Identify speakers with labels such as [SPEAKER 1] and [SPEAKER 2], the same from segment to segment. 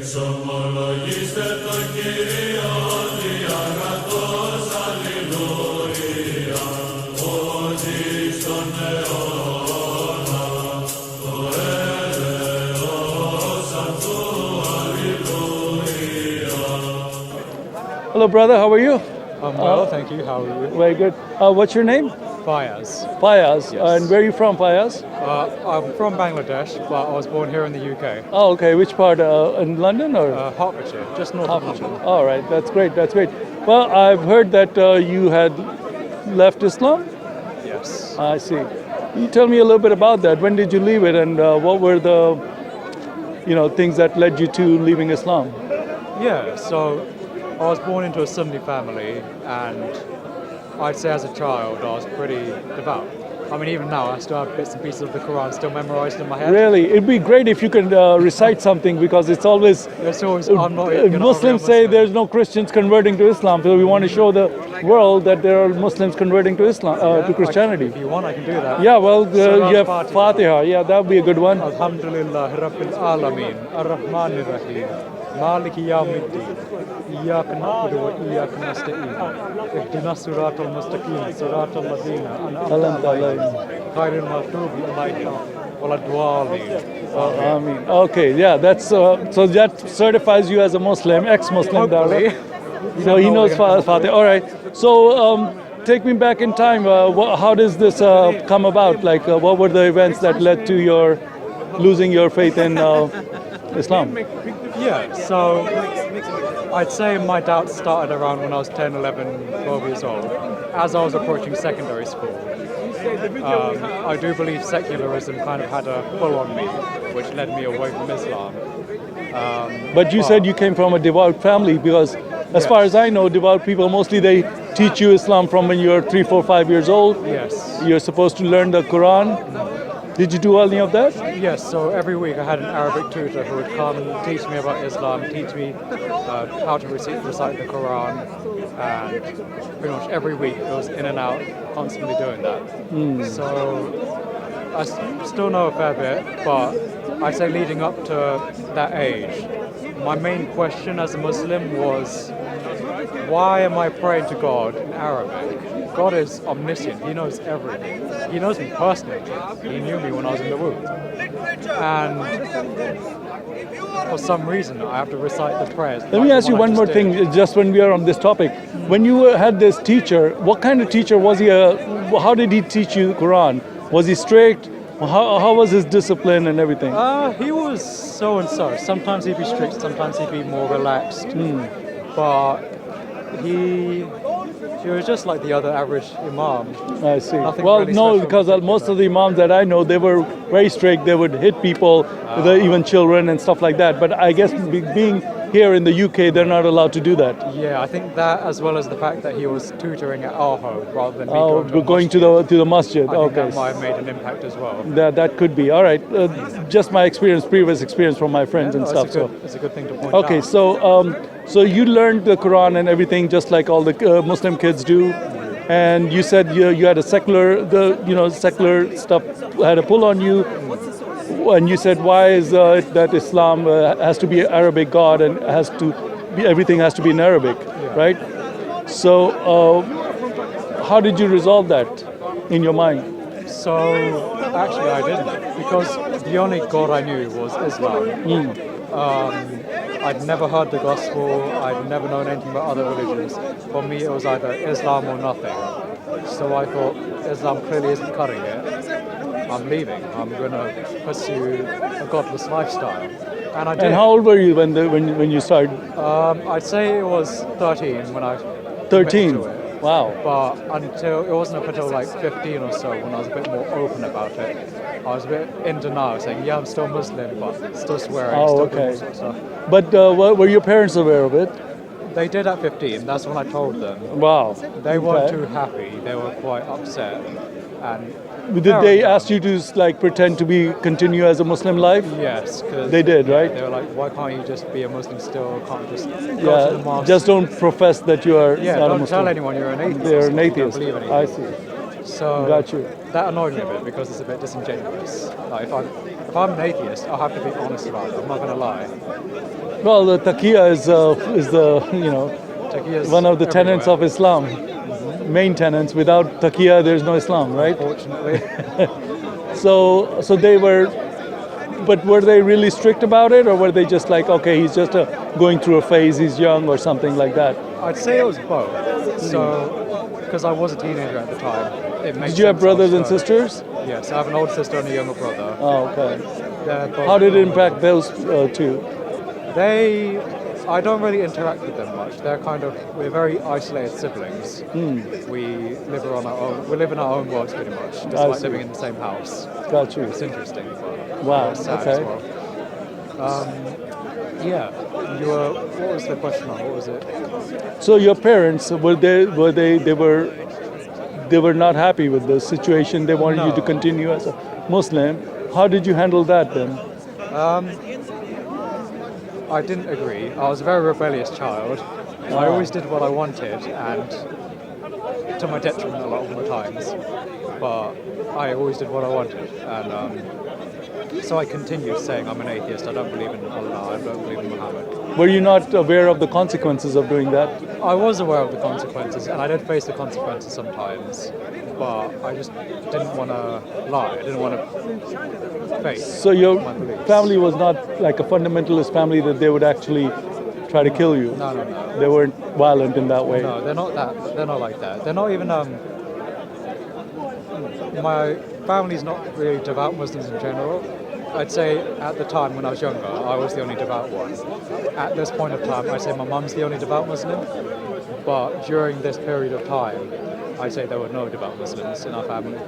[SPEAKER 1] Εξομολογήστε το Κύριο διαγραφός, αλληλούια, ότι στον αιώνα το έλεος αυτού, αλληλούια.
[SPEAKER 2] Hello, brother. How are you?
[SPEAKER 3] I'm well, thank you. How are you?
[SPEAKER 2] Very good. What's your name?
[SPEAKER 3] Fayaz.
[SPEAKER 2] Fayaz.
[SPEAKER 3] Yes.
[SPEAKER 2] And where are you from, Fayaz?
[SPEAKER 3] I'm from Bangladesh, but I was born here in the UK.
[SPEAKER 2] Oh, okay. Which part? In London or?
[SPEAKER 3] Hertfordshire, just north of London.
[SPEAKER 2] All right. That's great. That's great. Well, I've heard that you had left Islam.
[SPEAKER 3] Yes.
[SPEAKER 2] I see. You tell me a little bit about that. When did you leave it, and what were the, things that led you to leaving Islam?
[SPEAKER 3] Yeah, so I was born into a Sunni family, and I'd say as a child I was pretty devout. I mean, even now I still have bits and pieces of the Quran still memorized in my head.
[SPEAKER 2] Really, it'd be great if you could recite something, because it's always.
[SPEAKER 3] I'm not
[SPEAKER 2] Muslims say there's no Christians converting to Islam, so we want to show the world that there are Muslims converting to Islam, to Christianity.
[SPEAKER 3] If you want, I can do that.
[SPEAKER 2] Yeah, well, you have Fatiha. Yeah, that would be a good one.
[SPEAKER 3] Alhamdulillah Rabbil Alameen Ar-Rahmanir Rahim Maliki Yawmiddin Iyyaka na'budu wa iyyaka nasta'in Ihdinas siratal mustaqim siratal ladzina an'amta alayhim ghayril maghdubi alayhim waladdallin.
[SPEAKER 2] Ameen. Okay, yeah, that's so that certifies you as a Muslim, ex-Muslim.
[SPEAKER 3] Hopefully.
[SPEAKER 2] So he knows Fatiha. All right. So take me back in time. How does this come about? Like, what were the events that led to your losing your faith in Islam?
[SPEAKER 3] Yeah, so I'd say my doubts started around when I was 10, 11, 12 years old, as I was approaching secondary school. I do believe secularism kind of had a pull on me, which led me away from Islam.
[SPEAKER 2] But you said you came from a devout family, because as far as I know, devout people, mostly they teach you Islam from when you're 3, 4, 5 years old.
[SPEAKER 3] Yes.
[SPEAKER 2] You're supposed to learn the Quran. Did you do any of that?
[SPEAKER 3] Yes, so every week I had an Arabic tutor who would come and teach me about Islam, teach me how to recite the Quran, and pretty much every week it was in and out, constantly doing that. So I still know a fair bit, but I'd say leading up to that age, my main question as a Muslim was, why am I praying to God in Arabic? God is omniscient, He knows everything. He knows me personally. He knew me when I was in the womb. And for some reason, I have to recite the prayers.
[SPEAKER 2] Let me ask you one more thing, just when we are on this topic. When you had this teacher, what kind of teacher was he? How did he teach you the Quran? Was he strict? How was his discipline and everything?
[SPEAKER 3] He was so and so. Sometimes he'd be strict, sometimes he'd be more relaxed. But he was just like the other average imam.
[SPEAKER 2] I see.
[SPEAKER 3] Nothing
[SPEAKER 2] Well,
[SPEAKER 3] really
[SPEAKER 2] no,
[SPEAKER 3] special
[SPEAKER 2] because most of the imams that I know, they were very strict. They would hit people, even children and stuff like that. But I guess being here in the UK, they're not allowed to do that.
[SPEAKER 3] Yeah, I think that, as well as the fact that he was tutoring at our home rather than me
[SPEAKER 2] Going to the masjid.
[SPEAKER 3] I think
[SPEAKER 2] Okay.
[SPEAKER 3] that might have made an impact as well.
[SPEAKER 2] That could be. All right. Just my previous experience from my friends and stuff.
[SPEAKER 3] It's a good thing to point
[SPEAKER 2] Okay,
[SPEAKER 3] out.
[SPEAKER 2] so you learned the Quran and everything just like all the Muslim kids do, and you said you had a secular stuff had a pull on you, and you said, why is it that Islam has to be Arabic God and everything has to be in Arabic, right? So how did you resolve that in your mind?
[SPEAKER 3] So actually I didn't, because the only God I knew was Islam. I'd never heard the gospel, I'd never known anything about other religions. For me it was either Islam or nothing. So I thought, Islam clearly isn't cutting it. I'm leaving. I'm going to pursue a godless lifestyle. And I did.
[SPEAKER 2] And how old were you when you started?
[SPEAKER 3] I'd say it was 13 when I
[SPEAKER 2] 13.
[SPEAKER 3] committed to it.
[SPEAKER 2] Wow.
[SPEAKER 3] But it wasn't up until like 15 or so when I was a bit more open about it. I was a bit in denial, saying, yeah, I'm still Muslim, but still swearing, still doing all sorts of stuff.
[SPEAKER 2] But were your parents aware of it?
[SPEAKER 3] They did at 15, that's when I told them.
[SPEAKER 2] Wow.
[SPEAKER 3] They weren't too happy, they were quite upset. And
[SPEAKER 2] did they ask you to pretend to continue as a Muslim life?
[SPEAKER 3] Yes.
[SPEAKER 2] They did, right?
[SPEAKER 3] They were like, why can't you just be a Muslim still? Can't just go to the mosque?
[SPEAKER 2] Just don't profess that you are not a
[SPEAKER 3] don't
[SPEAKER 2] Muslim.
[SPEAKER 3] tell anyone you're an atheist.
[SPEAKER 2] They're an
[SPEAKER 3] You
[SPEAKER 2] atheist.
[SPEAKER 3] don't believe anything.
[SPEAKER 2] I see.
[SPEAKER 3] So
[SPEAKER 2] Got you.
[SPEAKER 3] that annoyed me a bit because it's a bit disingenuous. Like if I'm an atheist, honest. I'll have to be honest about it. I'm not going to lie.
[SPEAKER 2] Well, the taqiyya is the
[SPEAKER 3] Taqiyya's
[SPEAKER 2] one of the tenets
[SPEAKER 3] everywhere,
[SPEAKER 2] of Islam. Main tenets. Without taqiyya, there's no Islam, right?
[SPEAKER 3] Unfortunately.
[SPEAKER 2] So they were, but were they really strict about it, or were they just like, okay, he's just going through a phase, he's young, or something like that?
[SPEAKER 3] I'd say it was both. So, because I was a teenager at the time, it makes
[SPEAKER 2] Did you have
[SPEAKER 3] sense
[SPEAKER 2] brothers
[SPEAKER 3] I
[SPEAKER 2] and
[SPEAKER 3] was young.
[SPEAKER 2] sisters?
[SPEAKER 3] Yes, I have an older sister and a younger brother.
[SPEAKER 2] Oh, okay.
[SPEAKER 3] They're both
[SPEAKER 2] How did it
[SPEAKER 3] older.
[SPEAKER 2] impact those two?
[SPEAKER 3] I don't really interact with them much. We're very isolated siblings. We live on our own. We live in our own worlds pretty much, just
[SPEAKER 2] I
[SPEAKER 3] like
[SPEAKER 2] see.
[SPEAKER 3] living in the same house.
[SPEAKER 2] Got you.
[SPEAKER 3] It's interesting, but
[SPEAKER 2] Wow,
[SPEAKER 3] it's sad
[SPEAKER 2] okay.
[SPEAKER 3] as well. Yeah, what was the question on? What was it?
[SPEAKER 2] So your parents they were not happy with the situation. They wanted you to
[SPEAKER 3] No.
[SPEAKER 2] continue as a Muslim. How did you handle that then?
[SPEAKER 3] I didn't agree. I was a very rebellious child. I always did what I wanted, and to my detriment a lot of the times. But I always did what I wanted, and so I continued saying I'm an atheist. I don't believe in Allah. I don't believe in Muhammad.
[SPEAKER 2] Were you not aware of the consequences of doing that?
[SPEAKER 3] I was aware of the consequences, and I did face the consequences sometimes. But I just didn't want to lie. I didn't want to face.
[SPEAKER 2] So your
[SPEAKER 3] my beliefs.
[SPEAKER 2] family was not like a fundamentalist family that they would actually try to kill you.
[SPEAKER 3] No.
[SPEAKER 2] They weren't violent in that way.
[SPEAKER 3] No, they're not that. They're not like that. They're not even. My family's not really devout Muslims in general. I'd say at the time when I was younger, I was the only devout one. At this point of time, I'd say my mum's the only devout Muslim. But during this period of time, I'd say there were no devout Muslims in our family.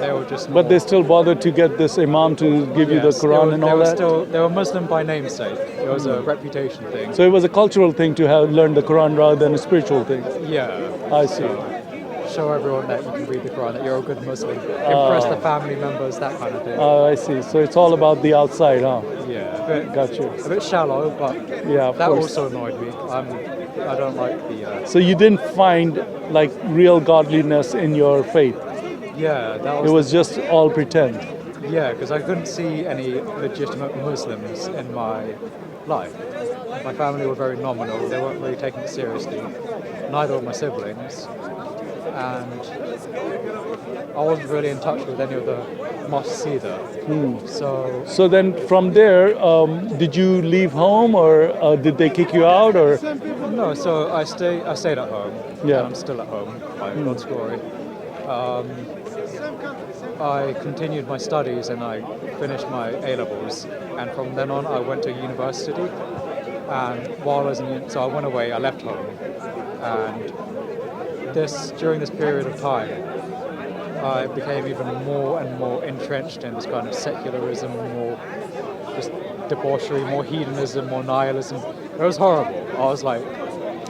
[SPEAKER 3] They were just.
[SPEAKER 2] But they still bothered to get this imam to give you the Quran and all that?
[SPEAKER 3] They were Muslim by namesake. It was a reputation thing.
[SPEAKER 2] So it was a cultural thing to have learned the Quran rather than a spiritual thing.
[SPEAKER 3] Yeah.
[SPEAKER 2] I see.
[SPEAKER 3] Show everyone that you can read the Quran, that you're a good Muslim. Impress the family members, that kind of thing.
[SPEAKER 2] I see. So it's all about the outside, huh?
[SPEAKER 3] Yeah.
[SPEAKER 2] Got you.
[SPEAKER 3] A bit shallow, but
[SPEAKER 2] Yeah, of
[SPEAKER 3] that
[SPEAKER 2] course.
[SPEAKER 3] also annoyed me. I don't like the.
[SPEAKER 2] So you didn't find like real godliness in your faith.
[SPEAKER 3] Yeah, that
[SPEAKER 2] It
[SPEAKER 3] was.
[SPEAKER 2] was just all pretend.
[SPEAKER 3] Yeah, because I couldn't see any legitimate Muslims in my life. My family were very nominal. They weren't really taking it seriously. Neither were my siblings. And I wasn't really in touch with any of the mosques either.
[SPEAKER 2] So then from there, did you leave home or did they kick you out or?
[SPEAKER 3] No, so I stayed at home.
[SPEAKER 2] Yeah.
[SPEAKER 3] And I'm still at home, by God's glory. I continued my studies and I finished my A-levels. And from then on, I went to university. And while I was so I went away, I left home. And during this period of time, I became even more and more entrenched in this kind of secularism, more just debauchery, more hedonism, more nihilism. It was horrible. I was like,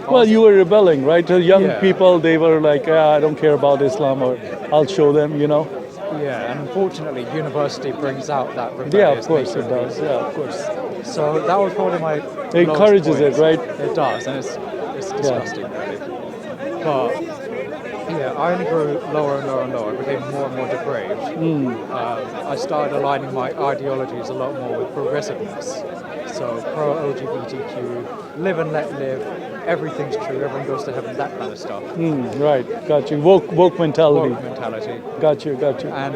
[SPEAKER 2] Well, you were rebelling, right? The young
[SPEAKER 3] Yeah.
[SPEAKER 2] people, they were like, I don't care about Islam, or I'll show them, you know?
[SPEAKER 3] yeah, and unfortunately, university brings out that
[SPEAKER 2] Yeah,
[SPEAKER 3] rebellious
[SPEAKER 2] of course
[SPEAKER 3] nature
[SPEAKER 2] it
[SPEAKER 3] in
[SPEAKER 2] does.
[SPEAKER 3] me.
[SPEAKER 2] Yeah, of course.
[SPEAKER 3] So that was probably my.
[SPEAKER 2] It encourages it, right?
[SPEAKER 3] It does, and it's disgusting, really. But yeah, I only grew lower and lower and lower. I became more and more depraved. I started aligning my ideologies a lot more with progressiveness. So pro-LGBTQ, live and let live, everything's true, everyone goes to heaven, that kind of stuff.
[SPEAKER 2] Right, got you. Woke mentality.
[SPEAKER 3] Woke mentality.
[SPEAKER 2] Got you.
[SPEAKER 3] And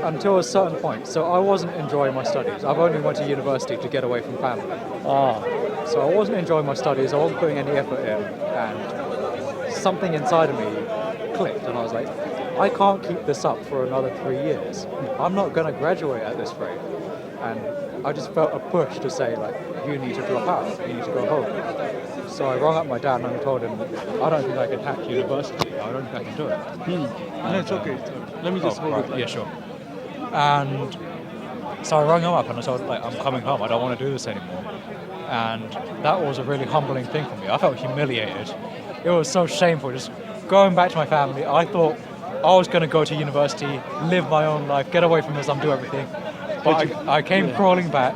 [SPEAKER 3] until a certain point. So I wasn't enjoying my studies. I've only went to university to get away from family. So I wasn't enjoying my studies. I wasn't putting any effort in, and something inside of me clicked, and I was like, I can't keep this up for another 3 years. I'm not going to graduate at this rate. And I just felt a push to say, like, you need to drop out. You need to go home. So I rang up my dad and I told him, I don't think I can hack university. I don't think I can do it.
[SPEAKER 2] No, it's okay. Let me just hold
[SPEAKER 3] right.
[SPEAKER 2] it.
[SPEAKER 3] Yeah, sure. And so I rang him up and I told him, like, I'm coming home. I don't want to do this anymore. And that was a really humbling thing for me. I felt humiliated. It was so shameful just going back to my family. I thought I was going to go to university, live my own life, get away from Islam, do everything. But I came crawling back.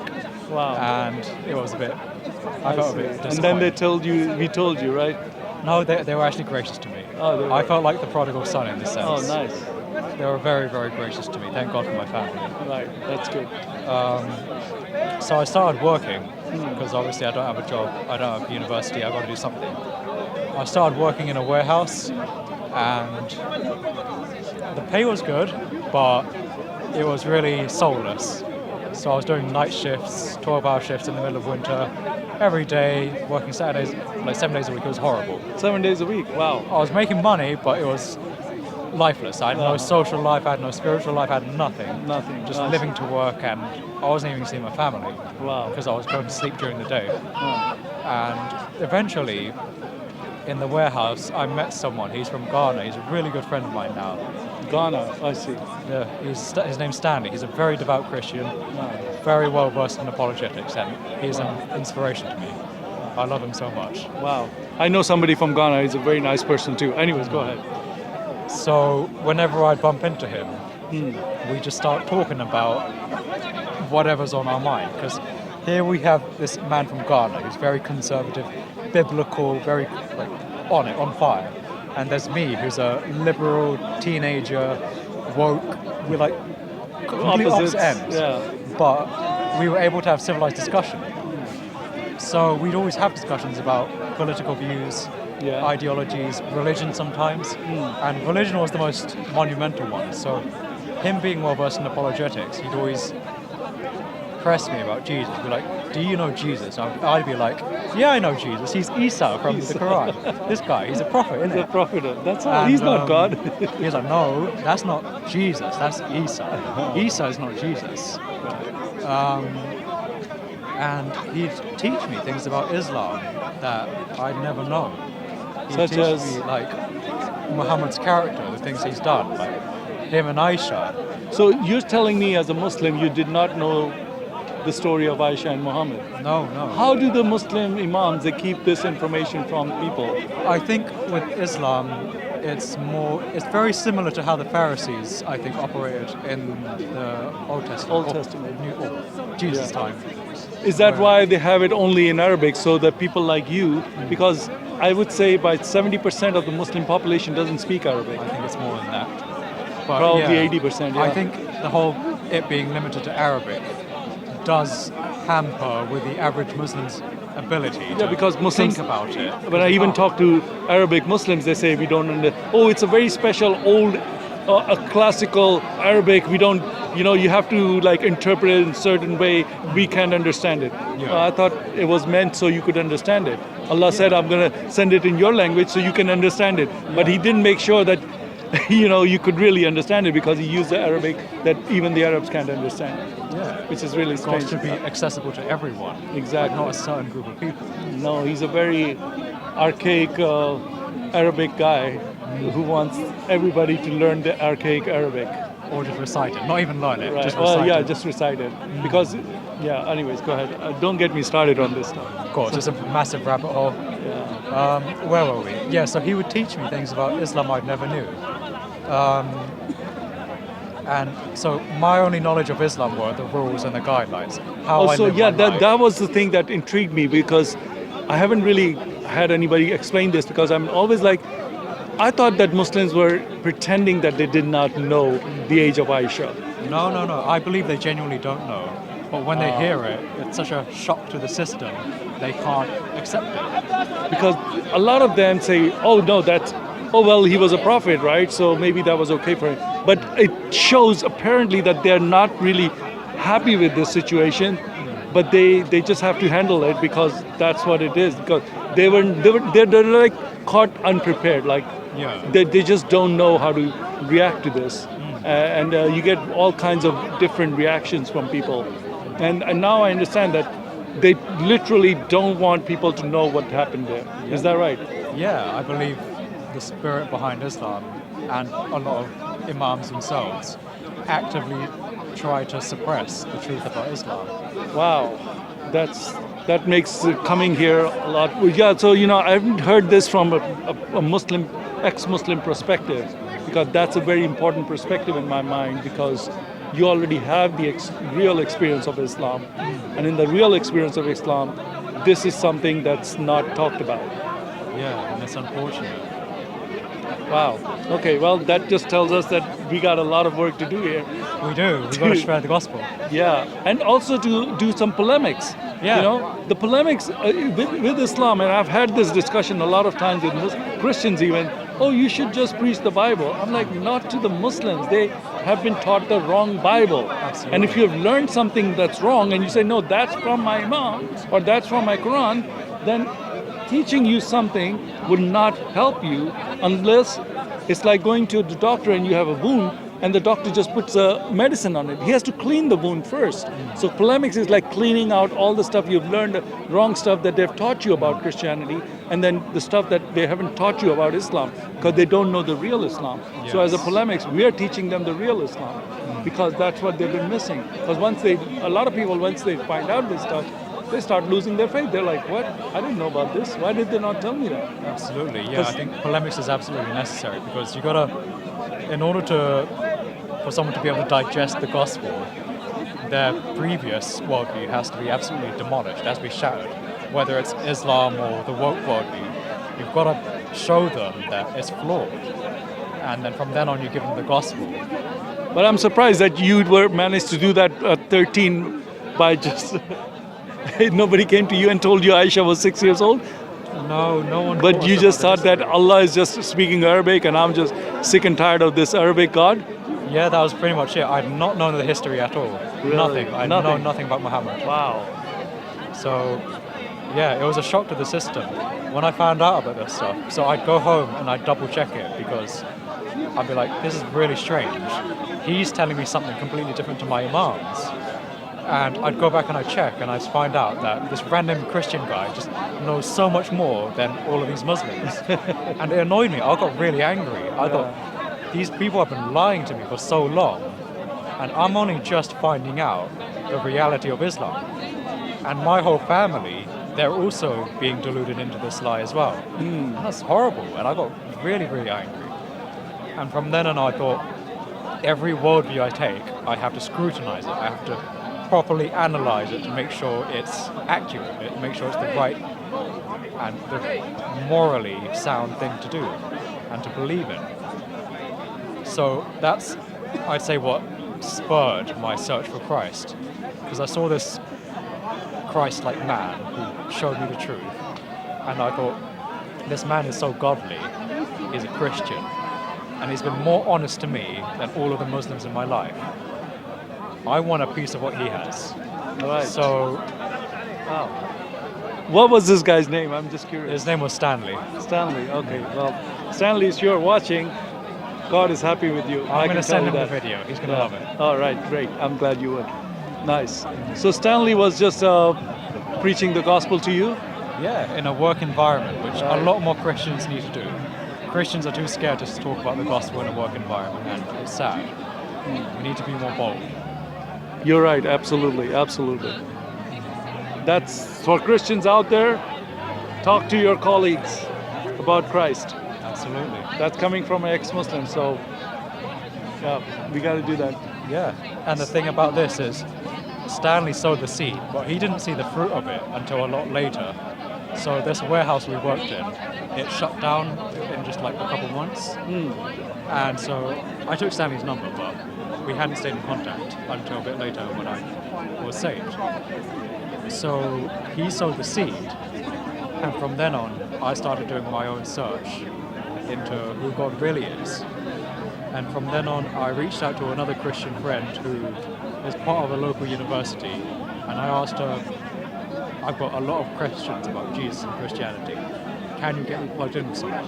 [SPEAKER 2] Wow.
[SPEAKER 3] And it was a bit, I felt a bit disappointed.
[SPEAKER 2] And then we told you, right?
[SPEAKER 3] No, they were actually gracious to me.
[SPEAKER 2] Oh, they were.
[SPEAKER 3] I felt like the prodigal son in this sense.
[SPEAKER 2] Oh, nice.
[SPEAKER 3] they were very, very gracious to me. Thank God for my family.
[SPEAKER 2] Right, that's good.
[SPEAKER 3] So I started working because obviously I don't have a job, I don't have university, I've got to do something. I started working in a warehouse, and the pay was good, but it was really soulless. So I was doing night shifts, 12-hour shifts in the middle of winter, every day, working Saturdays, like 7 days a week. It was horrible.
[SPEAKER 2] 7 days a week, wow.
[SPEAKER 3] I was making money, but it was lifeless. I had no social life, I had no spiritual life, I had nothing.
[SPEAKER 2] Nothing.
[SPEAKER 3] Just living to work, and I wasn't even seeing my family.
[SPEAKER 2] Wow.
[SPEAKER 3] Because I was going to sleep during the day. And eventually, in the warehouse, I met someone. He's from Ghana. He's a really good friend of mine now.
[SPEAKER 2] Ghana, I see.
[SPEAKER 3] Yeah, his name's Stanley. He's a very devout Christian, very well versed in apologetics, and he's an inspiration to me. I love him so much.
[SPEAKER 2] Wow. I know somebody from Ghana. He's a very nice person too. Anyways, go ahead.
[SPEAKER 3] So whenever I bump into him, we just start talking about whatever's on our mind. Because here we have this man from Ghana who's very conservative, biblical, very on fire. And there's me, who's a liberal teenager, woke. We're like complete opposite ends.
[SPEAKER 2] Yeah.
[SPEAKER 3] But we were able to have civilized discussion. So we'd always have discussions about political views, ideologies, religion sometimes. And religion was the most monumental one. So him being well versed in apologetics, he'd always press me about Jesus. Be like, do you know Jesus? I'd be like, yeah, I know Jesus. He's Isa from the Quran. This guy, he's a prophet, isn't he?
[SPEAKER 2] He's a prophet. That's all. He's not God.
[SPEAKER 3] He's like, no, that's not Jesus. That's Isa. Isa is not Jesus. And he'd teach me things about Islam that I'd never known. He'd
[SPEAKER 2] Such
[SPEAKER 3] teach
[SPEAKER 2] as?
[SPEAKER 3] me like Muhammad's character, the things he's done, like him and Aisha.
[SPEAKER 2] So you're telling me as a Muslim you did not know the story of Aisha and Muhammad?
[SPEAKER 3] No.
[SPEAKER 2] How do the Muslim imams, they keep this information from people?
[SPEAKER 3] I think with Islam, it's very similar to how the Pharisees, I think, operated in the Old Testament. Jesus' time.
[SPEAKER 2] Is that why they have it only in Arabic, so that people like you, because I would say by 70% of the Muslim population doesn't speak Arabic.
[SPEAKER 3] I think it's more than that. But
[SPEAKER 2] Probably 80%,
[SPEAKER 3] I think the whole it being limited to Arabic does hamper with the average Muslim's ability to
[SPEAKER 2] because Muslims,
[SPEAKER 3] think about it.
[SPEAKER 2] When I even talk to Arabic Muslims, they say we don't understand. Oh, it's a very special old, a classical Arabic. We don't, you have to like interpret it in a certain way. We can't understand it.
[SPEAKER 3] Yeah.
[SPEAKER 2] I thought it was meant so you could understand it. Allah said, I'm going to send it in your language so you can understand it. But He didn't make sure that, you could really understand it, because He used the Arabic that even the Arabs can't understand.
[SPEAKER 3] Yeah.
[SPEAKER 2] Which is really strange.
[SPEAKER 3] God should be accessible to everyone.
[SPEAKER 2] Exactly.
[SPEAKER 3] Not a certain group of people.
[SPEAKER 2] No, he's a very archaic Arabic guy who wants everybody to learn the archaic Arabic.
[SPEAKER 3] Or just recite it. Not even learn it.
[SPEAKER 2] Right.
[SPEAKER 3] Just recite it.
[SPEAKER 2] Just recite it. Because, anyways, go ahead. Don't get me started on this stuff.
[SPEAKER 3] Of course, it's a massive rabbit hole.
[SPEAKER 2] Yeah.
[SPEAKER 3] Where were we? Yeah, so he would teach me things about Islam I never knew. And so my only knowledge of Islam were the rules and the guidelines.
[SPEAKER 2] That was the thing that intrigued me, because I haven't really had anybody explain this, because I'm always like, I thought that Muslims were pretending that they did not know the age of Aisha.
[SPEAKER 3] No. I believe they genuinely don't know. But when they hear it, it's such a shock to the system, they can't accept it.
[SPEAKER 2] Because a lot of them say, he was a prophet, right? So maybe that was okay for him. But it shows apparently that they're not really happy with this situation, but they just have to handle it, because that's what it is. Because they're like caught unprepared, like they just don't know how to react to this, and you get all kinds of different reactions from people, and now I understand that they literally don't want people to know what happened there. Is that right?
[SPEAKER 3] Yeah, I believe the spirit behind Islam and a lot of imams themselves actively try to suppress the truth about Islam.
[SPEAKER 2] Wow, that makes coming here a lot. Yeah, so I haven't heard this from a Muslim, ex-Muslim perspective, because that's a very important perspective in my mind, because you already have the real experience of Islam, and in the real experience of Islam, this is something that's not talked about.
[SPEAKER 3] Yeah, and it's unfortunate.
[SPEAKER 2] Wow. Okay, well, that just tells us that we got a lot of work to do here.
[SPEAKER 3] We do. We've got to spread the gospel.
[SPEAKER 2] Yeah, and also to do some polemics.
[SPEAKER 3] Yeah.
[SPEAKER 2] You know, the polemics with Islam, and I've had this discussion a lot of times with Christians even. Oh, you should just preach the Bible. I'm like, not to the Muslims. They have been taught the wrong Bible.
[SPEAKER 3] Absolutely.
[SPEAKER 2] And if you have learned something that's wrong, and you say, no, that's from my Imam or that's from my Quran, then teaching you something would not help you unless it's like going to the doctor and you have a wound and the doctor just puts a medicine on it. He has to clean the wound first. So polemics is like cleaning out all the stuff you've learned, the wrong stuff that they've taught you about Christianity, and then the stuff that they haven't taught you about Islam because they don't know the real Islam. So as a polemics, we are teaching them the real Islam because that's what they've been missing. Because a lot of people, once they find out this stuff, they start losing their faith. They're like, what? I didn't know about this. Why did they not tell me that?
[SPEAKER 3] Absolutely, yeah. I think polemics is absolutely necessary because you gotta, in order for someone to be able to digest the gospel, their previous worldview has to be absolutely demolished, it has to be shattered. Whether it's Islam or the woke worldview, you've got to show them that it's flawed. And then from then on, you give them the gospel.
[SPEAKER 2] But I'm surprised that you were managed to do that at 13 by just... Nobody came to you and told you Aisha was 6 years old?
[SPEAKER 3] No one.
[SPEAKER 2] But you just thought that Allah is just speaking Arabic and I'm just sick and tired of this Arabic God?
[SPEAKER 3] Yeah, that was pretty much it. I'd not known the history at all.
[SPEAKER 2] Really?
[SPEAKER 3] Nothing. I'd known nothing about Muhammad.
[SPEAKER 2] Wow.
[SPEAKER 3] So, yeah, it was a shock to the system when I found out about this stuff. So I'd go home and I'd double check it because I'd be like, this is really strange. He's telling me something completely different to my Imam's. And I'd go back and I'd check and I'd find out that this random Christian guy just knows so much more than all of these Muslims. And it annoyed me. I got really angry. I thought, these people have been lying to me for so long and I'm only just finding out the reality of Islam. And my whole family, they're also being deluded into this lie as well. And that's horrible. And I got really, really angry. And from then on I thought, every worldview I take, I have to scrutinize it. I have to properly analyze it to make sure it's accurate, to make sure it's the right and the morally sound thing to do and to believe in. So that's, I'd say, what spurred my search for Christ, because I saw this Christ-like man who showed me the truth, and I thought, this man is so godly, he's a Christian, and he's been more honest to me than all of the Muslims in my life. I want a piece of what he has.
[SPEAKER 2] All right.
[SPEAKER 3] So,
[SPEAKER 2] Wow. What was this guy's name? I'm just curious.
[SPEAKER 3] his name was Stanley.
[SPEAKER 2] Stanley. Okay. Well, Stanley, if you're watching, God is happy with you.
[SPEAKER 3] I'm going to send him
[SPEAKER 2] that.
[SPEAKER 3] the video. He's going to love it.
[SPEAKER 2] All right. Great. I'm glad you would. Nice. So Stanley was just preaching the gospel to you?
[SPEAKER 3] Yeah, in a work environment, which a lot more Christians need to do. Christians are too scared to talk about the gospel in a work environment, and it's sad. We need to be more bold.
[SPEAKER 2] You're right. Absolutely. Absolutely. That's for Christians out there. Talk to your colleagues about Christ.
[SPEAKER 3] Absolutely.
[SPEAKER 2] That's coming from an ex-Muslim. So, yeah, we got to do that.
[SPEAKER 3] Yeah, and the thing about this is, Stanley sowed the seed, but he didn't see the fruit of it until a lot later. So this warehouse we worked in, it shut down in just like a couple months. And so I took Stanley's number, but we hadn't stayed in contact until a bit later when I was saved. So he sowed the seed, and from then on, I started doing my own search into who God really is. And from then on, I reached out to another Christian friend who is part of a local university, and I asked her, I've got a lot of questions about Jesus and Christianity. Can you get me plugged in with someone?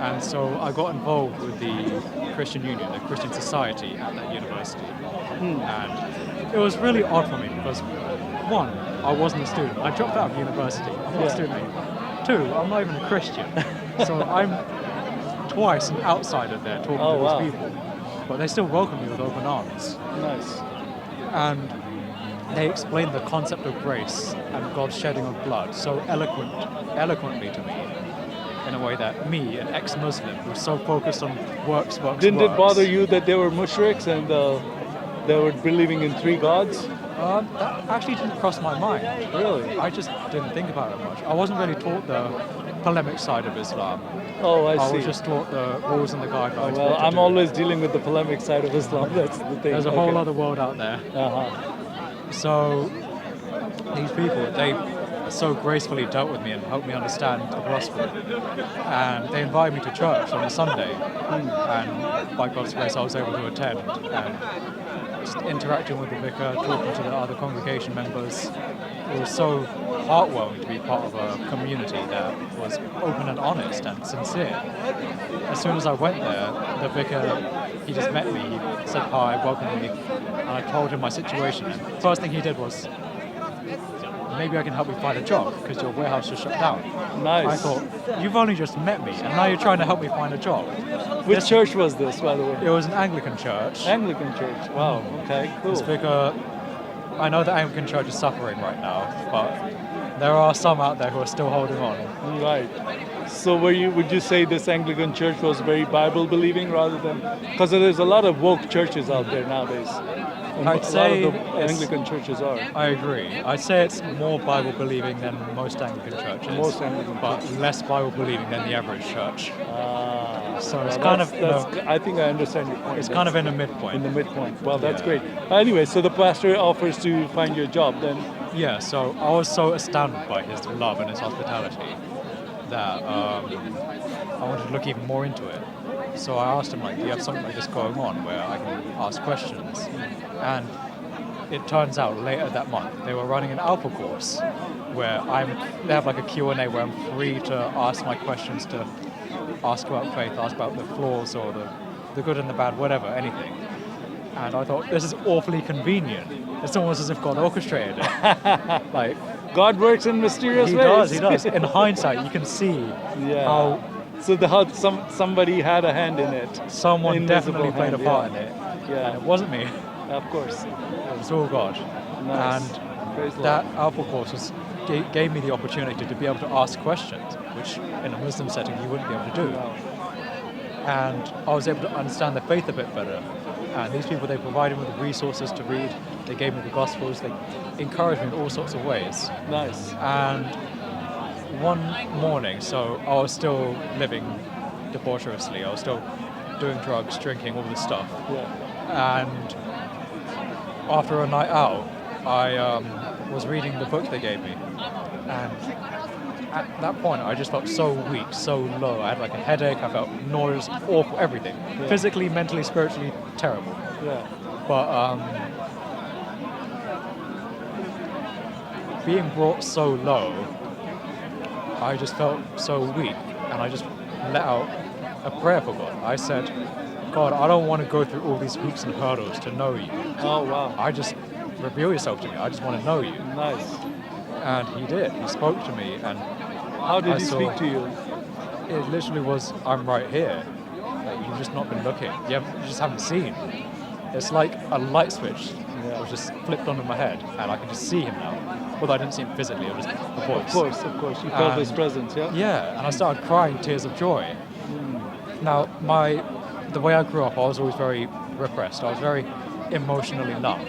[SPEAKER 3] And so I got involved with the Christian Union, the Christian Society at that university. And it was really odd for me because, one, I wasn't a student. I dropped out of university. I'm not a student anymore. Two, I'm not even a Christian. So I'm twice an outsider there talking to these people. But they still welcome me with open arms.
[SPEAKER 2] Nice.
[SPEAKER 3] And they explained the concept of grace and God's shedding of blood so eloquently to me, in a way that me, an ex-Muslim who's so focused on works.
[SPEAKER 2] Didn't it bother you that they were mushriks and they were believing in three gods?
[SPEAKER 3] That actually didn't cross my mind.
[SPEAKER 2] Really?
[SPEAKER 3] I just didn't think about it much. I wasn't really taught the polemic side of Islam.
[SPEAKER 2] Oh, I
[SPEAKER 3] I
[SPEAKER 2] see.
[SPEAKER 3] was just taught the rules and the guidelines.
[SPEAKER 2] Well,
[SPEAKER 3] what to
[SPEAKER 2] I'm
[SPEAKER 3] do.
[SPEAKER 2] always dealing with the polemic side of Islam. That's the thing.
[SPEAKER 3] There's a whole other world out there.
[SPEAKER 2] Uh-huh.
[SPEAKER 3] So these people, they so gracefully dealt with me and helped me understand the gospel. And they invited me to church on a Sunday. And by God's grace, I was able to attend. And just interacting with the vicar, talking to the other congregation members, it was so heartwarming to be part of a community that was open and honest and sincere. As soon as I went there, the vicar, he just met me, he said hi, welcomed me, and I told him my situation. And the first thing he did was, maybe I can help you find a job because your warehouse is shut down.
[SPEAKER 2] Nice.
[SPEAKER 3] I thought, you've only just met me and now you're trying to help me find a job.
[SPEAKER 2] Which church was this, by the way?
[SPEAKER 3] It was an Anglican church.
[SPEAKER 2] Anglican church. Wow. Okay. Cool.
[SPEAKER 3] This vicar, I know the Anglican church is suffering right now, but there are some out there who are still holding on.
[SPEAKER 2] Right. So would you say this Anglican church was very Bible believing rather than, because there's a lot of woke churches out there nowadays. And
[SPEAKER 3] I'd
[SPEAKER 2] a
[SPEAKER 3] say
[SPEAKER 2] lot of the
[SPEAKER 3] it's-
[SPEAKER 2] Anglican churches are.
[SPEAKER 3] I agree. I'd say it's more Bible believing than most Anglican churches,
[SPEAKER 2] Most Anglican
[SPEAKER 3] but less Bible believing than the average church. So it's
[SPEAKER 2] Well,
[SPEAKER 3] kind of,
[SPEAKER 2] I think I understand your point.
[SPEAKER 3] it's kind of in a midpoint.
[SPEAKER 2] in the midpoint. Well, that's
[SPEAKER 3] Yeah.
[SPEAKER 2] great. Anyway, so the pastor offers to find you a job then.
[SPEAKER 3] Yeah, so I was so astounded by his love and his hospitality that I wanted to look even more into it. So I asked him, like, do you have something like this going on where I can ask questions? And it turns out later that month they were running an alpha course where they have like a Q&A where I'm free to ask my questions, to ask about faith, ask about the flaws or the good and the bad, whatever, anything. And I thought, this is awfully convenient. It's almost as if God orchestrated it. Like,
[SPEAKER 2] God works in mysterious
[SPEAKER 3] he
[SPEAKER 2] ways.
[SPEAKER 3] does. In hindsight, you can see
[SPEAKER 2] Yeah.
[SPEAKER 3] how
[SPEAKER 2] So somebody had a hand in it.
[SPEAKER 3] someone
[SPEAKER 2] Invisible
[SPEAKER 3] definitely played a
[SPEAKER 2] hand,
[SPEAKER 3] part
[SPEAKER 2] yeah.
[SPEAKER 3] in it.
[SPEAKER 2] Yeah.
[SPEAKER 3] And it wasn't me,
[SPEAKER 2] Of course.
[SPEAKER 3] it was all God.
[SPEAKER 2] Nice.
[SPEAKER 3] And
[SPEAKER 2] Praise the
[SPEAKER 3] that alpha course gave me the opportunity to be able to ask questions, which in a Muslim setting you wouldn't be able to do.
[SPEAKER 2] Lord.
[SPEAKER 3] And I was able to understand the faith a bit better. And these people, they provided me with resources to read, they gave me the Gospels, they encouraged me in all sorts of ways.
[SPEAKER 2] Nice.
[SPEAKER 3] And one morning, so I was still living debaucherously, I was still doing drugs, drinking, all this stuff.
[SPEAKER 2] Yeah.
[SPEAKER 3] And after a night out, I was reading the book they gave me. And at that point, I just felt so weak, so low. I had like a headache, I felt nauseous, awful, everything.
[SPEAKER 2] Yeah.
[SPEAKER 3] Physically, mentally, spiritually, terrible.
[SPEAKER 2] Yeah.
[SPEAKER 3] But being brought so low, I just felt so weak, and I just let out a prayer for God. I said, God, I don't want to go through all these hoops and hurdles to know you.
[SPEAKER 2] Oh, wow.
[SPEAKER 3] I just reveal yourself to me. I just want to know you.
[SPEAKER 2] Nice.
[SPEAKER 3] And he did. He spoke to me, and
[SPEAKER 2] How did
[SPEAKER 3] I
[SPEAKER 2] he
[SPEAKER 3] saw-
[SPEAKER 2] speak to you?
[SPEAKER 3] it literally was, I'm right here. Like, you've just not been looking. You just haven't seen. It's like a light switch that was just flipped onto my head, and I can just see him now. Although I didn't see him physically, it was just a voice.
[SPEAKER 2] Of course. You felt his
[SPEAKER 3] And-
[SPEAKER 2] presence, yeah?
[SPEAKER 3] Yeah, and I started crying tears of joy. Now, the way I grew up, I was always very repressed. I was very emotionally numb.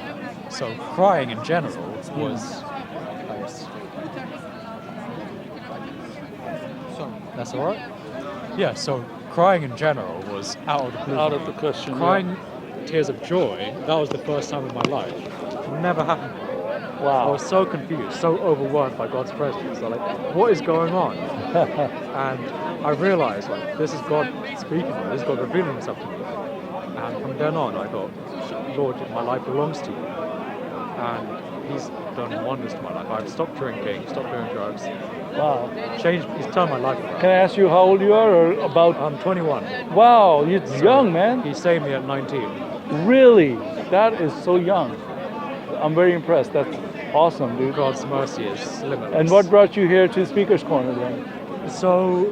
[SPEAKER 3] So crying in general was... That's all right? Yeah, so crying in general was out of the blue.
[SPEAKER 2] Out of the question.
[SPEAKER 3] Crying tears of joy, that was the first time in my life. Never happened.
[SPEAKER 2] Yeah.
[SPEAKER 3] I
[SPEAKER 2] Wow.
[SPEAKER 3] was so confused, so overwhelmed by God's presence. I'm like, what is going on? And I realized, like, this is God speaking to me, this is God revealing himself to me. And from then on, I thought, Lord, my life belongs to you. And he's done wonders to my life. I've stopped drinking, stopped doing drugs,
[SPEAKER 2] Wow.
[SPEAKER 3] he's turned my life around.
[SPEAKER 2] Can I ask you how old you are or about?
[SPEAKER 3] I'm 21.
[SPEAKER 2] Wow, you're young, man.
[SPEAKER 3] He saved me at 19.
[SPEAKER 2] Really? That is so young. I'm very impressed. That's awesome, dude.
[SPEAKER 3] God's mercy is limitless.
[SPEAKER 2] And what brought you here to Speaker's Corner then?
[SPEAKER 3] So,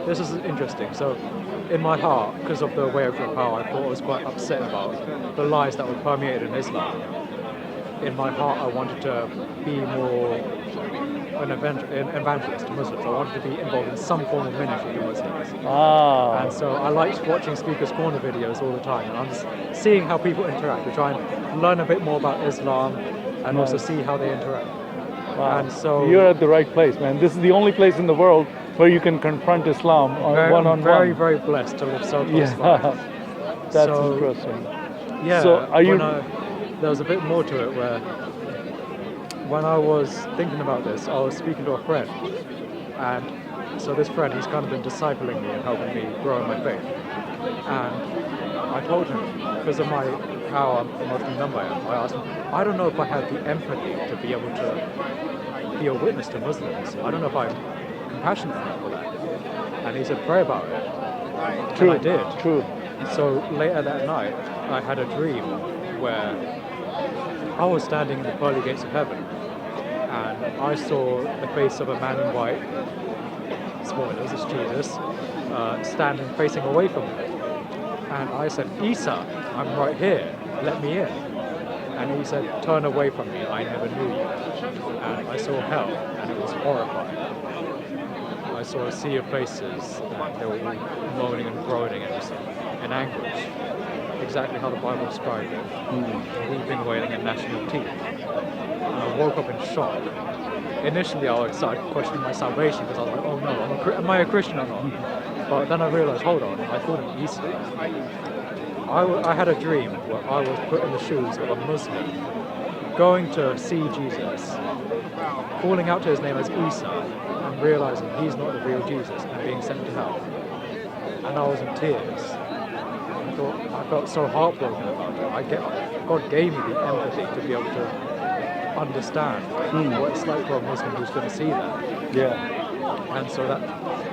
[SPEAKER 3] this is interesting. So, in my heart, because of the way I grew up, how I thought I was quite upset about the lies that were permeated in Islam. In my heart, I wanted to be more an evangelist to Muslims. I wanted to be involved in some form of ministry to Muslims.
[SPEAKER 2] Ah.
[SPEAKER 3] And so I liked watching Speaker's Corner videos all the time, and I'm just seeing how people interact. We try and learn a bit more about Islam, and also see how they interact.
[SPEAKER 2] Wow.
[SPEAKER 3] And so
[SPEAKER 2] You're at the right place, man. This is the only place in the world where you can confront Islam one on
[SPEAKER 3] I'm very,
[SPEAKER 2] one.
[SPEAKER 3] very blessed to live so close by.
[SPEAKER 2] Yeah, that's
[SPEAKER 3] So,
[SPEAKER 2] interesting.
[SPEAKER 3] Yeah,
[SPEAKER 2] So are you?
[SPEAKER 3] there was a bit more to it where when I was thinking about this, I was speaking to a friend, and so this friend, he's kind of been discipling me and helping me grow in my faith. And I told him, because of how emotionally numb I am, I asked him, I don't know if I have the empathy to be able to be a witness to Muslims. I don't know if I'm compassionate enough for that. And he said, pray about it.
[SPEAKER 2] True.
[SPEAKER 3] And I did.
[SPEAKER 2] True.
[SPEAKER 3] So later that night, I had a dream where I was standing in the pearly gates of heaven, and I saw the face of a man in white, spoilers, it's Jesus, standing facing away from me. And I said, Isa, I'm right here, let me in. And he said, turn away from me, I never knew you. And I saw hell, and it was horrifying. I saw a sea of faces, and they were all moaning and groaning in anguish, exactly how the Bible described it, weeping, wailing, and gnashing of teeth. And I woke up in shock. Initially, I started questioning my salvation because I was like, oh no, am I a Christian or not? But then I realized, hold on, I thought of Isa. I had a dream where I was put in the shoes of a Muslim, going to see Jesus, calling out to his name as Isa, and realizing he's not the real Jesus and being sent to hell. And I was in tears. I felt so heartbroken about it. God gave me the empathy to be able to understand what it's like for a Muslim who's going to see that.
[SPEAKER 2] Yeah.
[SPEAKER 3] And so that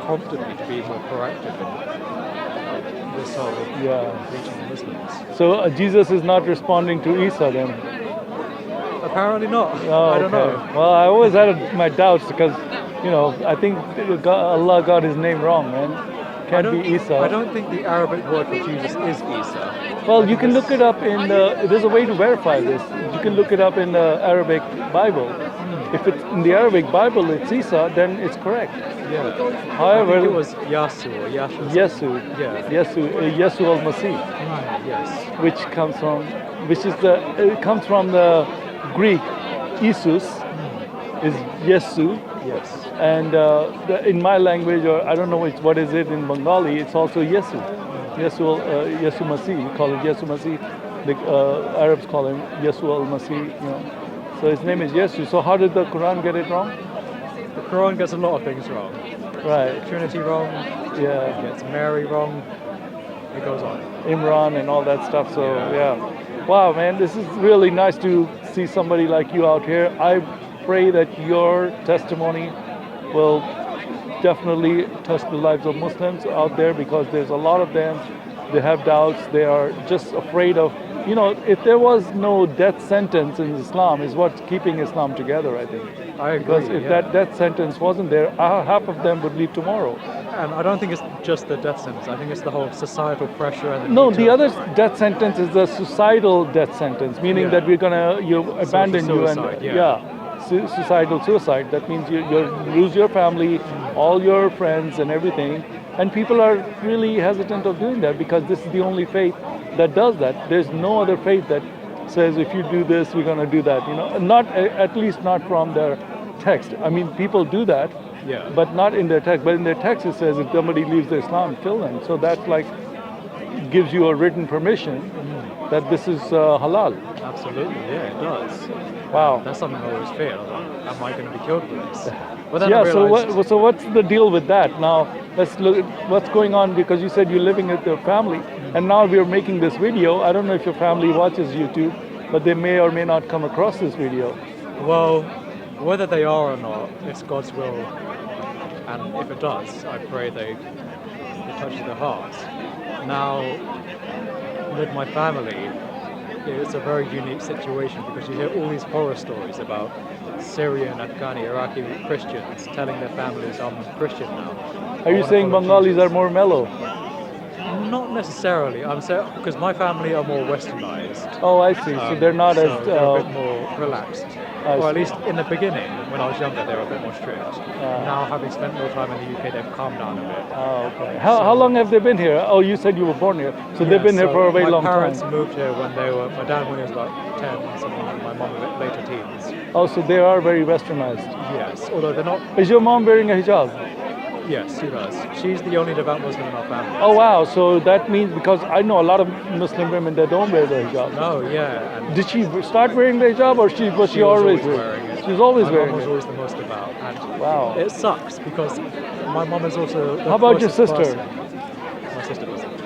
[SPEAKER 3] prompted me to be more proactive in this whole reaching the Muslims.
[SPEAKER 2] So Jesus is not responding to Isa then?
[SPEAKER 3] Apparently not.
[SPEAKER 2] Oh,
[SPEAKER 3] I don't know.
[SPEAKER 2] Well, I always had my doubts because, I think Allah got his name wrong, man. Can't be Isa.
[SPEAKER 3] I don't think the Arabic word for Jesus is Isa.
[SPEAKER 2] Well, you can look it up there's a way to verify this. You can look it up in the Arabic Bible. If it's in the Arabic Bible, it's Isa, then it's correct.
[SPEAKER 3] Yeah.
[SPEAKER 2] However,
[SPEAKER 3] I think it was Yasu or Yashu.
[SPEAKER 2] Yesu.
[SPEAKER 3] Yeah.
[SPEAKER 2] Yesu al-Masih.
[SPEAKER 3] Yes.
[SPEAKER 2] Which comes from the Greek. Isus is Yesu.
[SPEAKER 3] Yes.
[SPEAKER 2] And in my language, or I don't know what is it in Bengali, it's also Yesu. Yesu Masih. You call it Yesu Masih. The Arabs call him Yesu al-Masih. So his name is Yesu. So how did the Quran get it wrong?
[SPEAKER 3] The Quran gets a lot of things wrong.
[SPEAKER 2] Right.
[SPEAKER 3] Trinity wrong.
[SPEAKER 2] Yeah.
[SPEAKER 3] It gets Mary wrong. It goes on.
[SPEAKER 2] Imran and all that stuff. So yeah. Wow, man, this is really nice to see somebody like you out here. I pray that your testimony will definitely touch the lives of Muslims out there, because there's a lot of them. They have doubts. They are just afraid of, if there was no death sentence in Islam, is what's keeping Islam together, I think.
[SPEAKER 3] I agree.
[SPEAKER 2] Because if that death sentence wasn't there, half of them would leave tomorrow.
[SPEAKER 3] And I don't think it's just the death sentence. I think it's the whole societal pressure. And
[SPEAKER 2] the other death sentence is the suicidal death sentence, meaning that we're gonna abandon you and suicidal suicide. That means you lose your family, all your friends and everything. And people are really hesitant of doing that because this is the only faith that does that. There's no other faith that says if you do this, we're gonna do that. Not at least not from their text. I mean, people do that.
[SPEAKER 3] Yeah.
[SPEAKER 2] But not in their text. But in their text it says if somebody leaves the Islam, kill them. So that gives you a written permission that this is halal.
[SPEAKER 3] Absolutely, yeah, it does.
[SPEAKER 2] Wow.
[SPEAKER 3] That's something I always fear. Am I going to be killed for this? But then I
[SPEAKER 2] so
[SPEAKER 3] realized,
[SPEAKER 2] so what's the deal with that? Now let's look at what's going on, because you said you're living with your family, and now we're making this video. I don't know if your family watches YouTube, but they may or may not come across this video.
[SPEAKER 3] well, whether they are or not, it's God's will. And if it does, I pray it touches their hearts. Now, with my family, it's a very unique situation because you hear all these horror stories about Syrian, Afghani, Iraqi Christians telling their families, I'm Christian now.
[SPEAKER 2] Are you saying Bengalis are more mellow?
[SPEAKER 3] Not necessarily. I'm saying because my family are more westernized.
[SPEAKER 2] Oh, I see. So they're not
[SPEAKER 3] so
[SPEAKER 2] as.
[SPEAKER 3] they're a bit more relaxed.
[SPEAKER 2] I
[SPEAKER 3] Or at
[SPEAKER 2] see.
[SPEAKER 3] least in the beginning, when I was younger, they were a bit more strict. Now, having spent more time in the UK, they've calmed down a bit.
[SPEAKER 2] Oh, okay. How long have they been here? Oh, you said you were born here, so they've been here
[SPEAKER 3] so
[SPEAKER 2] for a very long
[SPEAKER 3] My parents
[SPEAKER 2] time.
[SPEAKER 3] moved here when they were. My dad when he was about 10, something, and my mum a bit later teens.
[SPEAKER 2] Oh, so they are very westernized.
[SPEAKER 3] Yes, although they're not.
[SPEAKER 2] Is your mom wearing a hijab?
[SPEAKER 3] Yes, she does. She's the only devout Muslim in our family.
[SPEAKER 2] Oh, wow. So that means because I know a lot of Muslim women that don't wear the hijab.
[SPEAKER 3] No, yeah. And
[SPEAKER 2] Did she start wearing the hijab, or was she
[SPEAKER 3] was
[SPEAKER 2] always
[SPEAKER 3] wearing it.
[SPEAKER 2] She was always
[SPEAKER 3] my
[SPEAKER 2] wearing
[SPEAKER 3] mum was
[SPEAKER 2] it.
[SPEAKER 3] always the most devout. And
[SPEAKER 2] Wow.
[SPEAKER 3] it sucks because my mum is also. The
[SPEAKER 2] How about your
[SPEAKER 3] closest
[SPEAKER 2] sister?
[SPEAKER 3] person. My sister doesn't.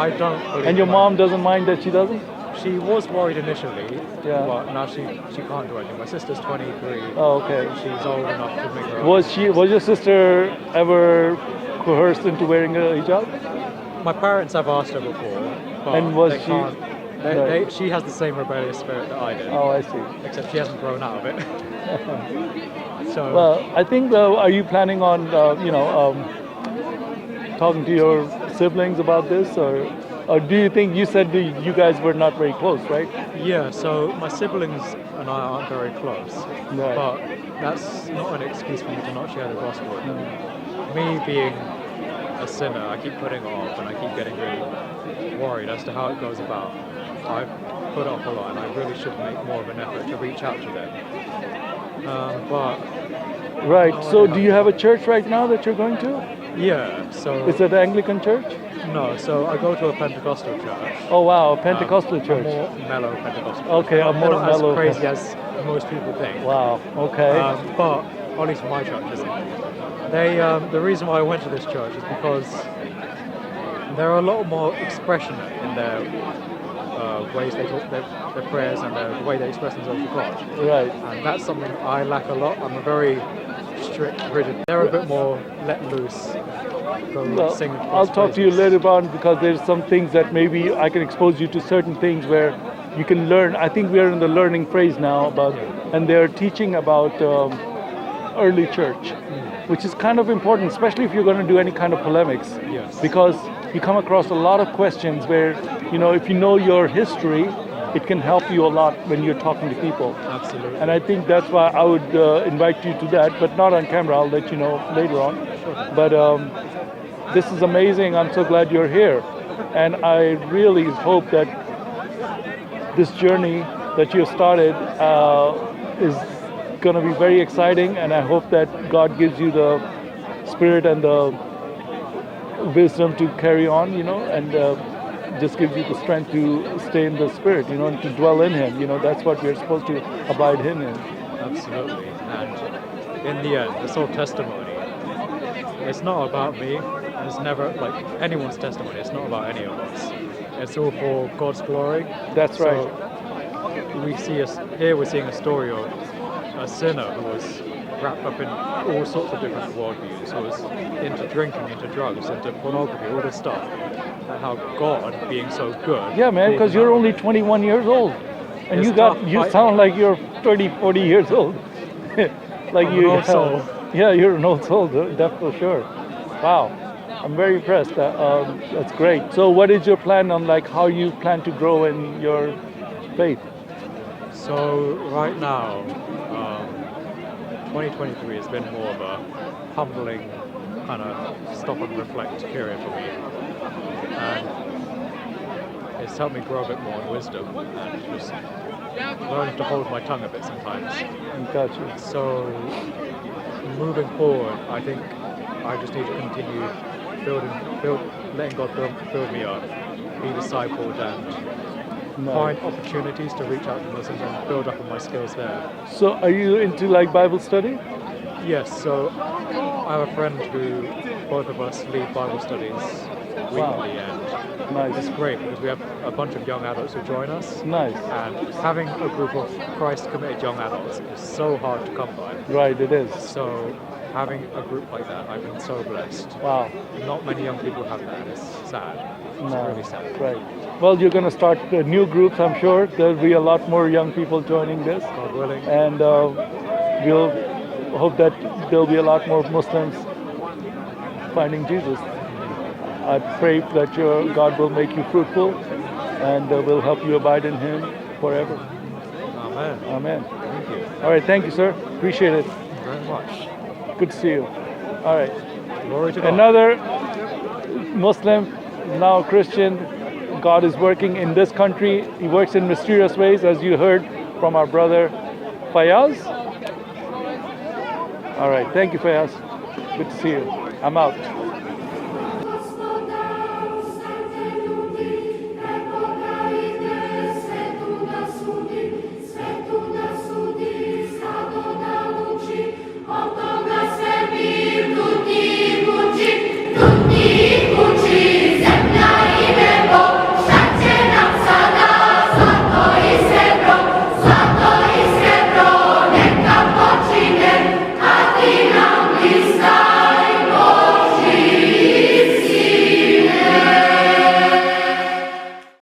[SPEAKER 3] I don't. Believe
[SPEAKER 2] And your
[SPEAKER 3] my-
[SPEAKER 2] mom doesn't mind that she doesn't?
[SPEAKER 3] She was worried initially,
[SPEAKER 2] Yeah.
[SPEAKER 3] but now she can't do anything. My sister's 23.
[SPEAKER 2] Oh, okay.
[SPEAKER 3] She's old enough to make her own.
[SPEAKER 2] Was your sister ever coerced into wearing a hijab?
[SPEAKER 3] My parents have asked her before, but
[SPEAKER 2] And was
[SPEAKER 3] they
[SPEAKER 2] she-
[SPEAKER 3] can't.
[SPEAKER 2] No.
[SPEAKER 3] She has the same rebellious spirit that I did,
[SPEAKER 2] Oh, I see.
[SPEAKER 3] except she hasn't grown out of it. So
[SPEAKER 2] Well, I think, are you planning on, talking to your siblings about this, or do you think you said you guys were not very close, right?
[SPEAKER 3] yeah, so my siblings and I aren't very close,
[SPEAKER 2] Right.
[SPEAKER 3] but that's not an excuse for me to not share the gospel. Me being a sinner, I keep putting it off, and I keep getting really worried as to how it goes about. I've put off a lot, and I really should make more of an effort to reach out to them. But
[SPEAKER 2] Right. So do you have a church right now that you're going to?
[SPEAKER 3] yeah, so
[SPEAKER 2] Is it the Anglican church?
[SPEAKER 3] no, so I go to a Pentecostal church.
[SPEAKER 2] Oh, wow, a Pentecostal
[SPEAKER 3] A
[SPEAKER 2] church.
[SPEAKER 3] more mellow Pentecostal.
[SPEAKER 2] Okay, a
[SPEAKER 3] They're
[SPEAKER 2] more
[SPEAKER 3] not
[SPEAKER 2] mellow
[SPEAKER 3] as crazy as most people think.
[SPEAKER 2] Wow. Okay.
[SPEAKER 3] But at least my church isn't. They, the reason why I went to this church is because they're a lot more expressionate in their ways they talk, their prayers, and the way they express themselves to God.
[SPEAKER 2] Right.
[SPEAKER 3] And that's something I lack a lot. I'm a very strict, rigid. They're a bit more let loose. Go
[SPEAKER 2] Well,
[SPEAKER 3] sing
[SPEAKER 2] I'll talk to you later on because there's some things that maybe I can expose you to certain things where you can learn. I think we are in the learning phase now and they're teaching about early church, which is kind of important, especially if you're going to do any kind of polemics.
[SPEAKER 3] Yes.
[SPEAKER 2] Because you come across a lot of questions where, if you know your history, it can help you a lot when you're talking to people.
[SPEAKER 3] Absolutely.
[SPEAKER 2] And I think that's why I would invite you to that, but not on camera. I'll let you know later on. But this is amazing. I'm so glad you're here. And I really hope that this journey that you've started is going to be very exciting. And I hope that God gives you the spirit and the wisdom to carry on, and just gives you the strength to stay in the spirit, and to dwell in Him. That's what we're supposed to abide in Him.
[SPEAKER 3] Absolutely. And in the end, this whole testimony, it's not about me. It's never like anyone's testimony. It's not about any of us. It's all for God's glory.
[SPEAKER 2] That's right.
[SPEAKER 3] So we're seeing a story of a sinner who was wrapped up in all sorts of different worldviews, who was into drinking, into drugs, into pornography, all this stuff, and how God, being so good,
[SPEAKER 2] Yeah, man,
[SPEAKER 3] pulled
[SPEAKER 2] because
[SPEAKER 3] him
[SPEAKER 2] you're
[SPEAKER 3] out.
[SPEAKER 2] only 21 years old, and
[SPEAKER 3] It's
[SPEAKER 2] you
[SPEAKER 3] tough.
[SPEAKER 2] sound like you're 30, 40 years old. Like
[SPEAKER 3] I'm an old soul.
[SPEAKER 2] Yeah, you're an old soul, that's for sure. Wow, I'm very impressed. That's great. So, what is your plan on how you plan to grow in your faith?
[SPEAKER 3] So right now, 2023 has been more of a humbling kind of stop and reflect period for me, and it's helped me grow a bit more in wisdom and just learn to hold my tongue a bit sometimes.
[SPEAKER 2] Got you.
[SPEAKER 3] So moving forward, I think I just need to continue letting God build me up, be discipled, and
[SPEAKER 2] Nice.
[SPEAKER 3] find opportunities to reach out to Muslims and build up on my skills there.
[SPEAKER 2] So, are you into Bible study?
[SPEAKER 3] Yes, so I have a friend who both of us lead Bible studies weekly,
[SPEAKER 2] Wow.
[SPEAKER 3] and
[SPEAKER 2] Nice.
[SPEAKER 3] it's great because we have a bunch of young adults who join us.
[SPEAKER 2] Nice.
[SPEAKER 3] And having a group of Christ-committed young adults is so hard to come by.
[SPEAKER 2] Right, it is.
[SPEAKER 3] So having a group like that, I've been so blessed.
[SPEAKER 2] Wow.
[SPEAKER 3] Not many young people have that, and it's sad. It's
[SPEAKER 2] No,
[SPEAKER 3] really sad.
[SPEAKER 2] right. Well, you're going to start new groups, I'm sure. There'll be a lot more young people joining this.
[SPEAKER 3] God willing.
[SPEAKER 2] And we'll hope that there'll be a lot more Muslims finding Jesus. I pray that your God will make you fruitful and will help you abide in Him forever.
[SPEAKER 3] Amen.
[SPEAKER 2] Amen.
[SPEAKER 3] Thank you
[SPEAKER 2] All right, thank you, sir. Appreciate it.
[SPEAKER 3] very much.
[SPEAKER 2] Good to see you. All right.
[SPEAKER 3] Glory to God.
[SPEAKER 2] Another Muslim, now Christian. God is working in this country. He works in mysterious ways, as you heard from our brother Fayaz. All right. Thank you, Fayaz. Good to see you. I'm out.